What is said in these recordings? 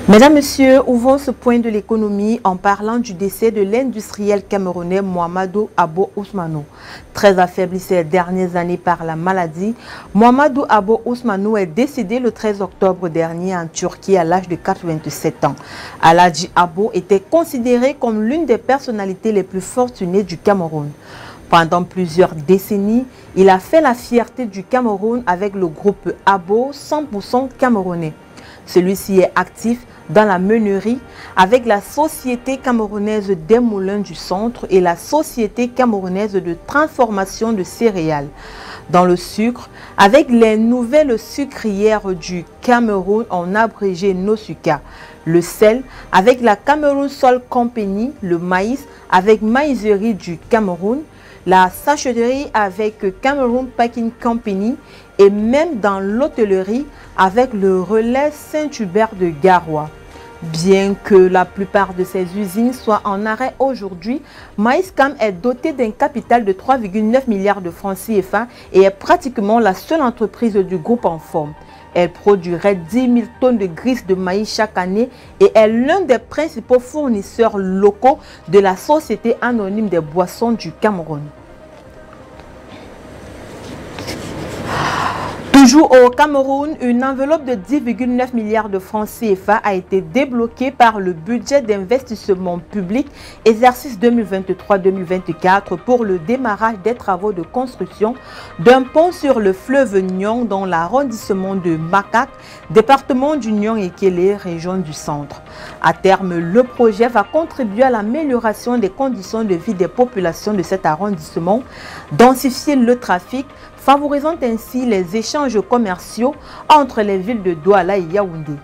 Mesdames, Messieurs, ouvrons ce point de l'économie en parlant du décès de l'industriel camerounais Mohamedou Abo Ousmanou. Très affaibli ces dernières années par la maladie, Mohamedou Abo Ousmanou est décédé le 13 octobre dernier en Turquie à l'âge de 87 ans. Aladji Abo était considéré comme l'une des personnalités les plus fortunées du Cameroun. Pendant plusieurs décennies, il a fait la fierté du Cameroun avec le groupe Abo 100% camerounais. Celui-ci est actif dans la meunerie avec la Société camerounaise des moulins du centre et la Société camerounaise de transformation de céréales. Dans le sucre, avec les nouvelles sucrières du Cameroun en abrégé Nosuka. Le sel avec la Cameroun Salt Company, le maïs avec Maïserie du Cameroun, la sachetterie avec Cameroun Packing Company et même dans l'hôtellerie avec le relais Saint-Hubert de Garoua. Bien que la plupart de ces usines soient en arrêt aujourd'hui, Maïscam est doté d'un capital de 3,9 milliards de francs CFA et est pratiquement la seule entreprise du groupe en forme. Elle produirait 10 000 tonnes de graisse de maïs chaque année et est l'un des principaux fournisseurs locaux de la Société anonyme des boissons du Cameroun. Toujours au Cameroun, une enveloppe de 10,9 milliards de francs CFA a été débloquée par le budget d'investissement public exercice 2023-2024 pour le démarrage des travaux de construction d'un pont sur le fleuve Nyong dans l'arrondissement de Makak, département du Nyong-Ekele, région du centre. À terme, le projet va contribuer à l'amélioration des conditions de vie des populations de cet arrondissement, densifier le trafic, favorisant ainsi les échanges commerciaux entre les villes de Douala et Yaoundé.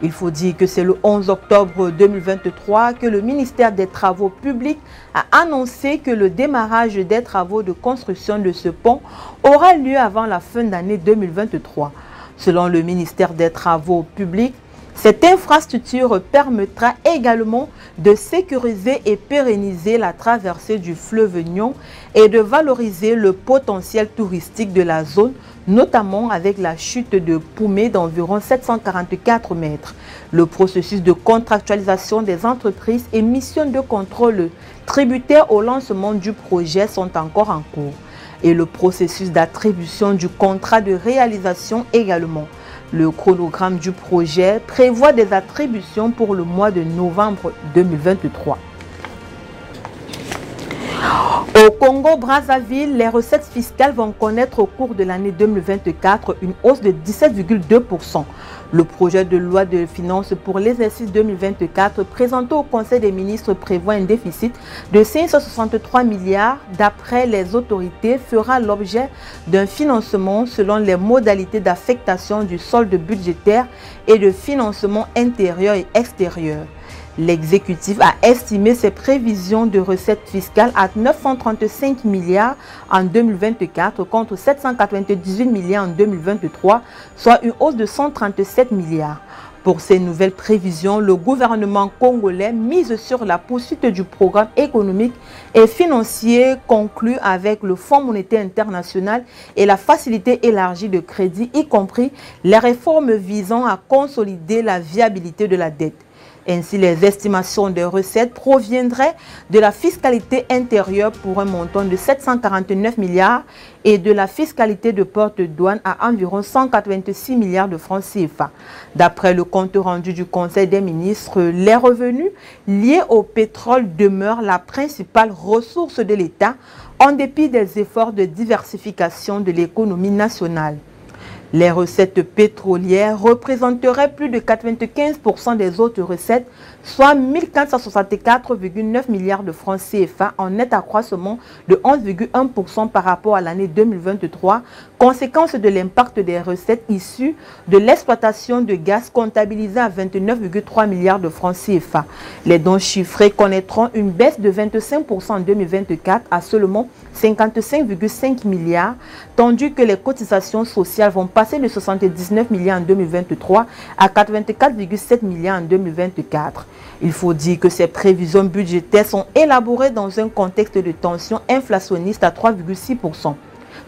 Il faut dire que c'est le 11 octobre 2023 que le ministère des Travaux publics a annoncé que le démarrage des travaux de construction de ce pont aura lieu avant la fin d'année 2023. Selon le ministère des Travaux publics, cette infrastructure permettra également de sécuriser et pérenniser la traversée du fleuve Nyong et de valoriser le potentiel touristique de la zone, notamment avec la chute de Poumé d'environ 744 mètres. Le processus de contractualisation des entreprises et missions de contrôle tributaires au lancement du projet sont encore en cours. Et le processus d'attribution du contrat de réalisation également. Le chronogramme du projet prévoit des attributions pour le mois de novembre 2023. Au Congo-Brazzaville, les recettes fiscales vont connaître au cours de l'année 2024 une hausse de 17,2%. Le projet de loi de finances pour l'exercice 2024 présenté au Conseil des ministres prévoit un déficit de 563 milliards. D'après les autorités, fera l'objet d'un financement selon les modalités d'affectation du solde budgétaire et de financement intérieur et extérieur. L'exécutif a estimé ses prévisions de recettes fiscales à 935 milliards en 2024 contre 798 milliards en 2023, soit une hausse de 137 milliards. Pour ces nouvelles prévisions, le gouvernement congolais mise sur la poursuite du programme économique et financier conclu avec le Fonds monétaire international et la facilité élargie de crédit, y compris les réformes visant à consolider la viabilité de la dette. Ainsi, les estimations des recettes proviendraient de la fiscalité intérieure pour un montant de 749 milliards et de la fiscalité de porte-douane à environ 186 milliards de francs CFA. D'après le compte rendu du Conseil des ministres, les revenus liés au pétrole demeurent la principale ressource de l'État en dépit des efforts de diversification de l'économie nationale. Les recettes pétrolières représenteraient plus de 95% des autres recettes, soit 1464,9 milliards de francs CFA en net accroissement de 11,1% par rapport à l'année 2023, conséquence de l'impact des recettes issues de l'exploitation de gaz comptabilisées à 29,3 milliards de francs CFA. Les dons chiffrés connaîtront une baisse de 25% en 2024 à seulement 55,5 milliards, tandis que les cotisations sociales vont passer de 79 milliards en 2023 à 84,7 milliards en 2024. Il faut dire que ces prévisions budgétaires sont élaborées dans un contexte de tension inflationniste à 3,6%.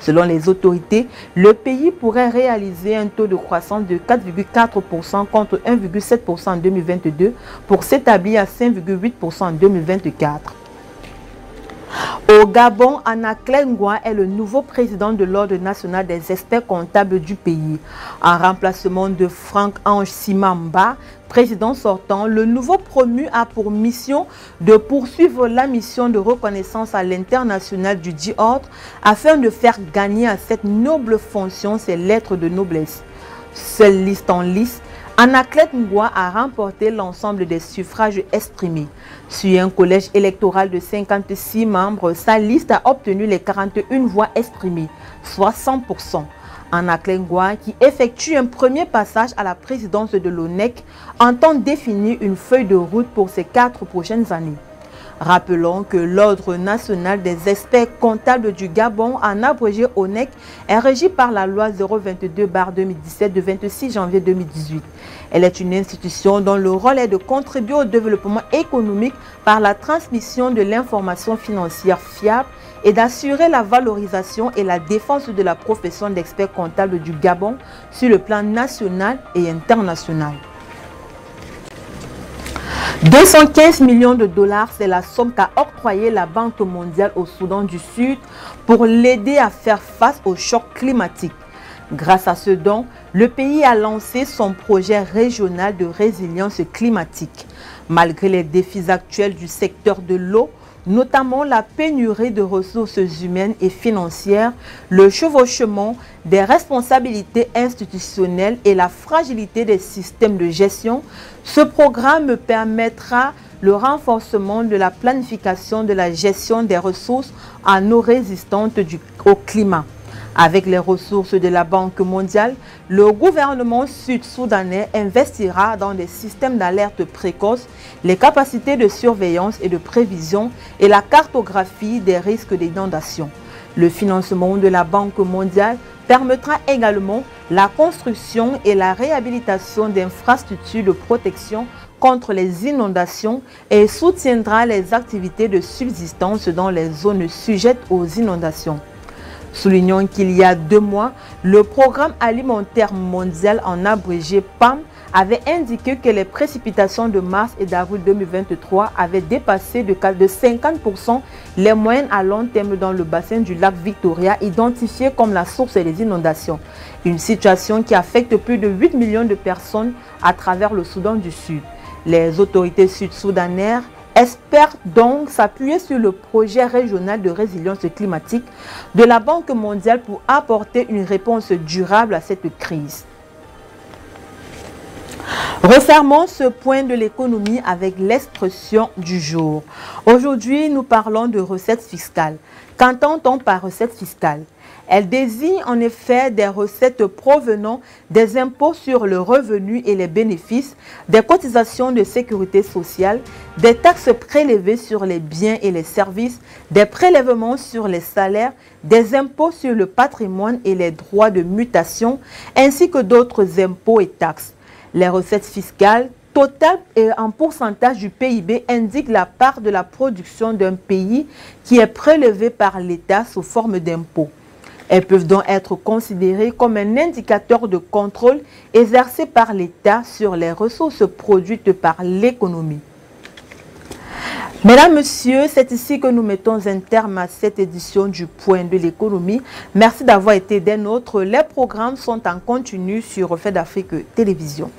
Selon les autorités, le pays pourrait réaliser un taux de croissance de 4,4% contre 1,7% en 2022 pour s'établir à 5,8% en 2024. Au Gabon, Anaclet Ngouan est le nouveau président de l'Ordre national des experts comptables du pays. En remplacement de Franck-Ange Simamba, président sortant, le nouveau promu a pour mission de poursuivre la mission de reconnaissance à l'international du dit ordre afin de faire gagner à cette noble fonction ses lettres de noblesse. Seule liste en lice, Anaclet Ngouan a remporté l'ensemble des suffrages exprimés. Sur un collège électoral de 56 membres, sa liste a obtenu les 41 voix exprimées, soit 100%. Anaclet Ngouan, qui effectue un premier passage à la présidence de l'ONEC, entend définir une feuille de route pour ces 4 prochaines années. Rappelons que l'Ordre national des experts comptables du Gabon, en abrégé ONEC, est régi par la loi 022/2017 de 26 janvier 2018. Elle est une institution dont le rôle est de contribuer au développement économique par la transmission de l'information financière fiable et d'assurer la valorisation et la défense de la profession d'expert comptable du Gabon sur le plan national et international. 215 millions de dollars, c'est la somme qu'a octroyée la Banque mondiale au Soudan du Sud pour l'aider à faire face au choc climatique. Grâce à ce don, le pays a lancé son projet régional de résilience climatique. Malgré les défis actuels du secteur de l'eau, notamment la pénurie de ressources humaines et financières, le chevauchement des responsabilités institutionnelles et la fragilité des systèmes de gestion, ce programme permettra le renforcement de la planification de la gestion des ressources en eau résistantes au climat. Avec les ressources de la Banque mondiale, le gouvernement sud-soudanais investira dans des systèmes d'alerte précoce, les capacités de surveillance et de prévision et la cartographie des risques d'inondation. Le financement de la Banque mondiale permettra également la construction et la réhabilitation d'infrastructures de protection contre les inondations et soutiendra les activités de subsistance dans les zones sujettes aux inondations. Soulignons qu'il y a 2 mois, le Programme alimentaire mondial, en abrégé PAM, avait indiqué que les précipitations de mars et d'avril 2023 avaient dépassé de 50% les moyennes à long terme dans le bassin du lac Victoria, identifié comme la source des inondations. Une situation qui affecte plus de 8 millions de personnes à travers le Soudan du Sud. Les autorités sud-soudanaises espèrent donc s'appuyer sur le projet régional de résilience climatique de la Banque mondiale pour apporter une réponse durable à cette crise. Refermons ce point de l'économie avec l'expression du jour. Aujourd'hui, nous parlons de recettes fiscales. Qu'entend-on par recette fiscale? Elle désigne en effet des recettes provenant des impôts sur le revenu et les bénéfices, des cotisations de sécurité sociale, des taxes prélevées sur les biens et les services, des prélèvements sur les salaires, des impôts sur le patrimoine et les droits de mutation, ainsi que d'autres impôts et taxes. Les recettes fiscales totales et en pourcentage du PIB indiquent la part de la production d'un pays qui est prélevée par l'État sous forme d'impôts. Elles peuvent donc être considérées comme un indicateur de contrôle exercé par l'État sur les ressources produites par l'économie. Mesdames, Messieurs, c'est ici que nous mettons un terme à cette édition du Point de l'économie. Merci d'avoir été des nôtres. Les programmes sont en continu sur Reflet d'Afrique Télévision.